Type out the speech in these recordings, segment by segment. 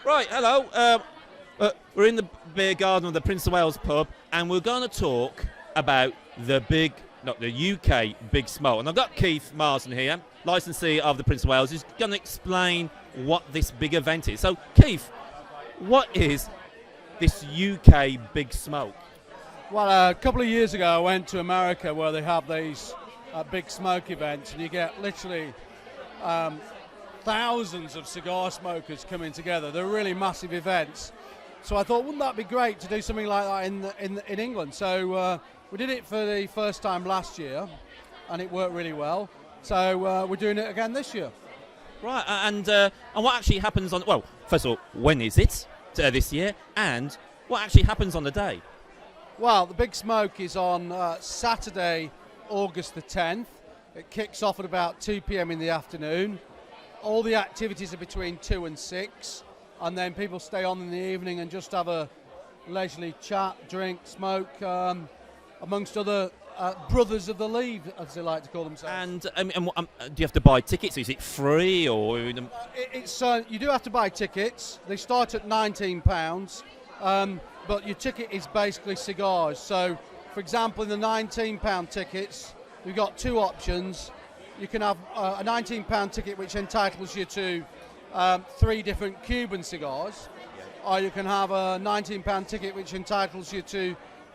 Right, hello. We're in the beer garden of the Prince of Wales pub, and we're going to talk about the UK Big Smoke. And I've got Keith Marsden here, licensee of the Prince of Wales, who's going to explain what this big event is. So, Keith, what is this UK Big Smoke? Well, a couple of years ago, I went to America where they have these big smoke events, and you get literally thousands of cigar smokers coming together. They're really massive events. So I thought, wouldn't that be great to do something like that in England? So we did it for the first time last year, and it worked really well. So we're doing it again this year. Right, and what actually happens on? Well, first of all, when is it this year, and what actually happens on the day? Well, the Big Smoke is on Saturday, August the 10th. It kicks off at about 2 p.m. in the afternoon. All the activities are between 2 and 6, and then people stay on in the evening and just have a leisurely chat, drink, smoke, amongst other brothers of the league, as they like to call themselves. And do you have to buy tickets? Is it free or? It's you do have to buy tickets. They start at £19, but your ticket is basically cigars. So, for example, in the £19 tickets, we've got two options. You can have a £19 ticket which entitles you to 3 different Cuban cigars, or you can have a £19 ticket which entitles you to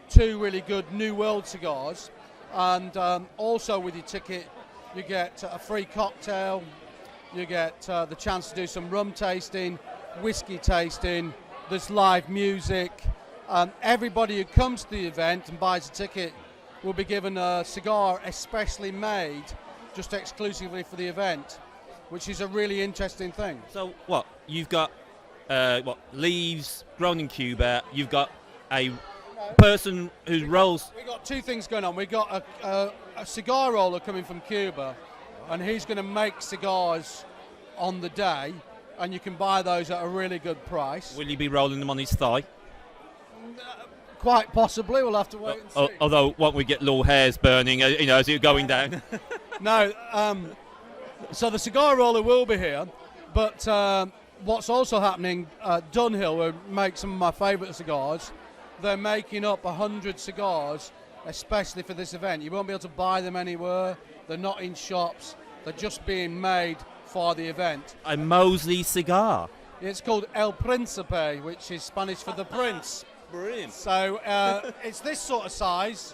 2 really good New World cigars. And also with your ticket, you get a free cocktail, you get the chance to do some rum tasting, whiskey tasting, there's live music. Everybody who comes to the event and buys a ticket will be given a cigar especially made just exclusively for the event, which is a really interesting thing. So what, you've got leaves grown in Cuba, you've got a person who rolls... We've got 2 things going on. We've got a cigar roller coming from Cuba, and he's going to make cigars on the day, and you can buy those at a really good price. Will you be rolling them on his thigh? Quite possibly, we'll have to wait and see. Although, won't we get little hairs burning, as you're going down? No, so the cigar roller will be here, but what's also happening, Dunhill, who make some of my favourite cigars, they're making up 100 cigars, especially for this event. You won't be able to buy them anywhere, they're not in shops, they're just being made for the event. A Moseley cigar? It's called El Príncipe, which is Spanish for the prince. Brilliant. So it's this sort of size.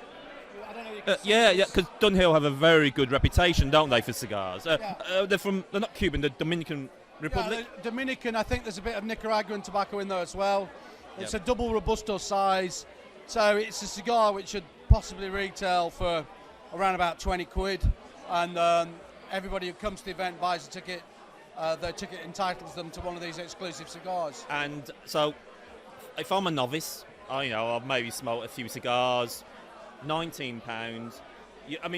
I don't know if you can see yeah, this. because Dunhill have a very good reputation, don't they, for cigars? They're not Cuban, they're Dominican Republic. Yeah, Dominican, I think there's a bit of Nicaraguan tobacco in there as well. It's a double Robusto size, so it's a cigar which should possibly retail for around about 20 quid, and everybody who comes to the event buys a ticket. Their ticket entitles them to one of these exclusive cigars. And so, if I'm a novice, I've maybe smoked a few cigars, £19.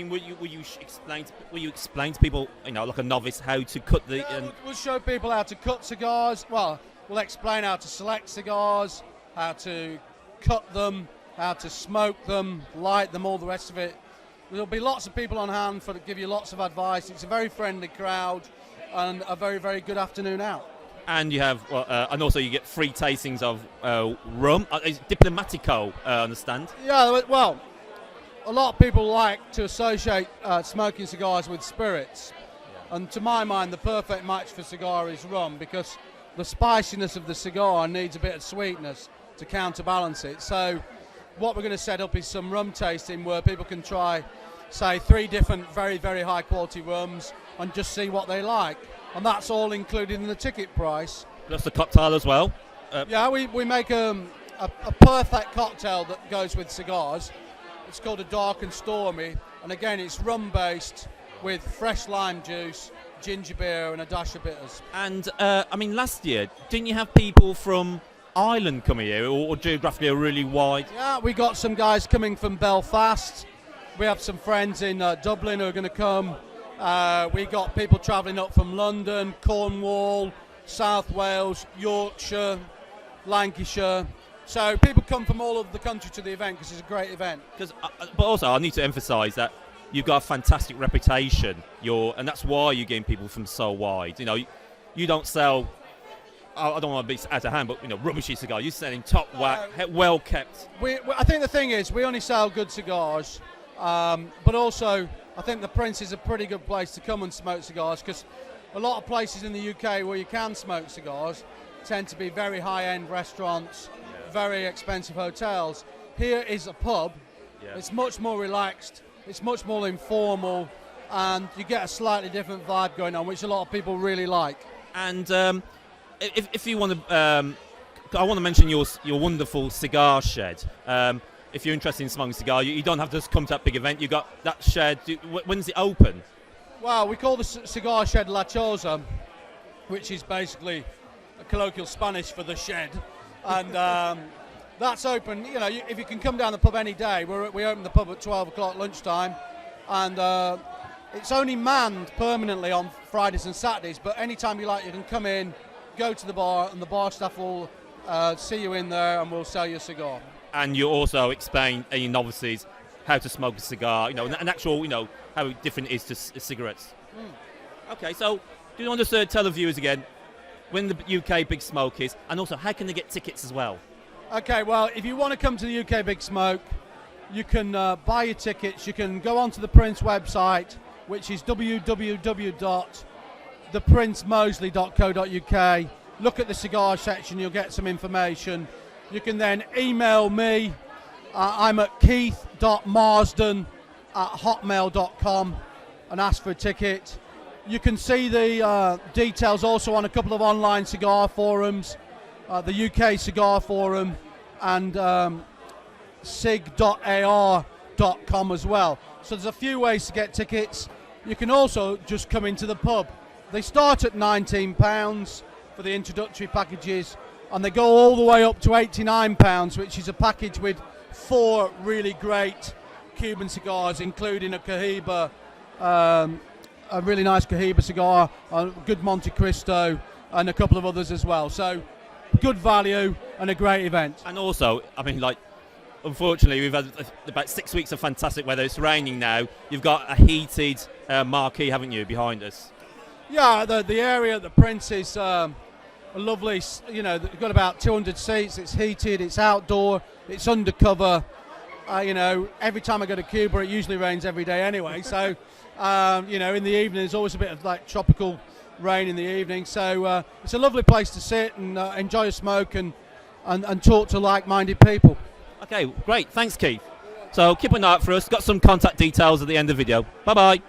Will you explain to people, like a novice, how to cut the? We'll show people how to cut cigars. Well, we'll explain how to select cigars, how to cut them, how to smoke them, light them, all the rest of it. There'll be lots of people on hand to give you lots of advice. It's a very friendly crowd and a very, very good afternoon out. And you have, and also you get free tastings of rum. It's Diplomatico, I understand. Yeah, well, a lot of people like to associate smoking cigars with spirits. Yeah. And to my mind, the perfect match for cigar is rum, because the spiciness of the cigar needs a bit of sweetness to counterbalance it. So what we're going to set up is some rum tasting where people can try, say, 3 different very, very high quality rums and just see what they like. And that's all included in the ticket price. Plus the cocktail as well. We make a perfect cocktail that goes with cigars. It's called a Dark and Stormy, and again it's rum based with fresh lime juice, ginger beer and a dash of bitters. And last year, didn't you have people from Ireland coming here, or geographically a really wide? Yeah, we got some guys coming from Belfast. We have some friends in Dublin who are going to come. We got people travelling up from London, Cornwall, South Wales, Yorkshire, Lancashire. So people come from all over the country to the event because it's a great event. But also, I need to emphasise that you've got a fantastic reputation. And that's why you're getting people from so wide. You don't sell I don't want to be out of hand, but rubbishy cigar. You're selling top whack, well kept. I think the thing is, we only sell good cigars, but also I think the Prince is a pretty good place to come and smoke cigars, because a lot of places in the UK where you can smoke cigars tend to be very high-end restaurants, very expensive hotels. Here is a pub. It's much more relaxed, it's much more informal, and you get a slightly different vibe going on, which a lot of people really like. And if you want to, I want to mention your wonderful cigar shed. If you're interested in smoking cigar, you don't have to just come to that big event. You got that shed. When's it open? Well, we call the cigar shed La Choza, which is basically a colloquial Spanish for the shed, and that's open. If you can come down the pub any day, we open the pub at 12 o'clock lunchtime, and it's only manned permanently on Fridays and Saturdays. But anytime you like, you can come in, go to the bar, and the bar staff will see you in there, and we'll sell you a cigar. And you also explain any novices how to smoke a cigar, an actual, how different it is to cigarettes. Okay, so do you want to tell the viewers again when the UK Big Smoke is, and also how can they get tickets as well? Okay, well, if you want to come to the UK Big Smoke, you can buy your tickets. You can go onto the Prince website, which is www.theprincemoseley.co.uk. Look at the cigar section, you'll get some information. You can then email me. I'm at keith.marsden@hotmail.com and ask for a ticket. You can see the details also on a couple of online cigar forums, the UK Cigar Forum and sig.ar.com as well. So there's a few ways to get tickets. You can also just come into the pub. They start at £19 for the introductory packages, and they go all the way up to £89, which is a package with 4 really great Cuban cigars, including a Cohiba, a really nice Cohiba cigar, a good Monte Cristo, and a couple of others as well. So good value and a great event. And also, unfortunately, we've had about 6 weeks of fantastic weather. It's raining now. You've got a heated marquee, haven't you, behind us? Yeah, the area at the Prince is a lovely, they've got about 200 seats. It's heated, it's outdoor, it's undercover. Every time I go to Cuba, it usually rains every day anyway. So, in the evening, there's always a bit of tropical rain in the evening. So it's a lovely place to sit and enjoy a smoke and talk to like-minded people. Okay, great. Thanks, Keith. So keep an eye out for us. Got some contact details at the end of the video. Bye-bye.